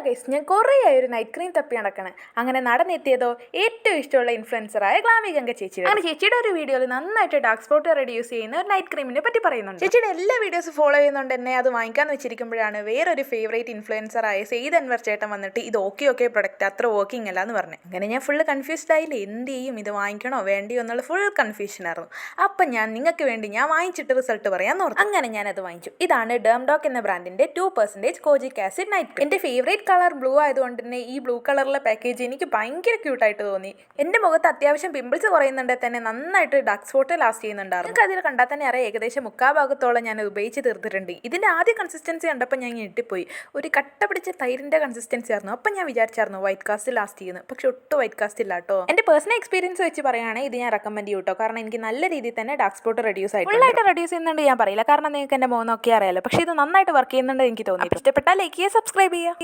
Guys, ഞാൻ കുറേ ഒരു നൈറ്റ് ക്രീം തപ്പി നടക്കണം. അങ്ങനെ നടന്നെത്തിയതോ ഏറ്റവും ഇഷ്ടമുള്ള ഇൻഫ്ലുവൻസറായ ഗ്ലാമി ഗംഗ ചേച്ചി. അങ്ങനെ ചേച്ചിയുടെ ഒരു വീഡിയോയിൽ നന്നായിട്ട് ഡാർക്ക് സ്പോട്ട് റെഡ്യൂസ് ചെയ്യുന്ന ഒരു നൈറ്റ് ക്രീമിനെ പറ്റി പറയുന്നുണ്ട്. ചേച്ചിയുടെ എല്ലാ വീഡിയോസ് ഫോളോ ചെയ്യുന്നുണ്ട് തന്നെ. അത് വാങ്ങിക്കാന്ന് വെച്ചിരിക്കുമ്പോഴാണ് വേറൊരു ഫേവറേറ്റ് ഇൻഫ്ലുവൻസറായ സെയ്ദ് അൻവർ ചേട്ടൻ വന്നിട്ട് ഇത് ഓക്കെ പ്രൊഡക്റ്റ് അത്ര വർക്കിംഗ് അല്ല എന്ന് പറഞ്ഞു. അങ്ങനെ ഞാൻ ഫുള്ള് കൺഫ്യൂസ്ഡ് ആയില്ല, എന്ത് ചെയ്യും, ഇത് വാങ്ങിക്കണോ വേണ്ടിയോ എന്നുള്ള ഫുൾ കൺഫ്യൂഷനായിരുന്നു. അപ്പം ഞാൻ നിങ്ങൾക്ക് വേണ്ടി ഞാൻ വാങ്ങിച്ചിട്ട് റിസൾട്ട് പറയാൻ ഓർത്തു. അങ്ങനെ ഞാനത് വാങ്ങിച്ചു. ഇതാണ് ഡെർംഡോക് എന്ന ബ്രാൻഡിന്റെ 2% കോജിക് ആസിഡ് നൈറ്റ് ക്രീം. എൻ്റെ ഫേവറേറ്റ് കളർ ബ്ലൂ ആയതുകൊണ്ട് തന്നെ ഈ ബ്ലൂ കളറിലെ പാക്കേജ് എനിക്ക് ഭയങ്കര ക്യൂട്ടായിട്ട് തോന്നി. എൻ്റെ മുഖത്ത് അത്യാവശ്യം പിമ്പിൾസ് കുറയുന്നുണ്ടെങ്കിൽ തന്നെ നന്നായിട്ട് ഡാർക്ക് സ്പോട്ട് ലാസ്റ്റ് ചെയ്യുന്നുണ്ടായിരുന്നു. നിങ്ങൾക്ക് അതിൽ കണ്ടാൽ തന്നെ അറിയാം, ഏകദേശം 3/4 ഭാഗത്തോളം ഞാൻ ഉപയോഗിച്ച് തീർത്തിട്ടുണ്ട്. ഇതിൻ്റെ ആദ്യ കൺസിസ്റ്റൻസി കണ്ടപ്പോൾ ഞാൻ ഞെട്ടിപ്പോയി. ഒരു കട്ട പിടിച്ച തൈരിൻ്റെ കൺസിസ്റ്റൻസി ആയിരുന്നു. അപ്പം ഞാൻ വിചാരിച്ചായിരുന്നു വൈറ്റ് കാസ്റ്റ് ലാസ്റ്റ് ചെയ്യുന്നു, പക്ഷെ ഒട്ടും വൈറ്റ് കാസ്റ്റ് ഇല്ല കേട്ടോ. എൻ്റെ പേഴ്സണൽ എക്സ്പീരിയൻസ് വെച്ച് പറയുകയാണെങ്കിൽ ഇത് ഞാൻ റെക്കമെൻഡ് ചെയ്യും കേട്ടോ. കാരണം എനിക്ക് നല്ല രീതിയിൽ തന്നെ ഡാർക്ക് സ്പോട്ട് റെഡ്യൂസ് ആയിട്ട് ഫുള്ളായിട്ട് റെഡ്യൂസ് ചെയ്യുന്നുണ്ട് ഞാൻ പറയില്ല, കാരണം നിങ്ങൾക്ക് എൻ്റെ മുഖം നോക്കി അറിയാലോ. പക്ഷേ ഇത് നന്നായിട്ട് വർക്ക് ചെയ്യുന്നുണ്ട് എനിക്ക് തോന്നി. ഇഷ്ടപ്പെട്ടാൽ ലൈക്ക് ചെയ്യുക, സബ്സ്ക്രൈബ് ചെയ്യുക.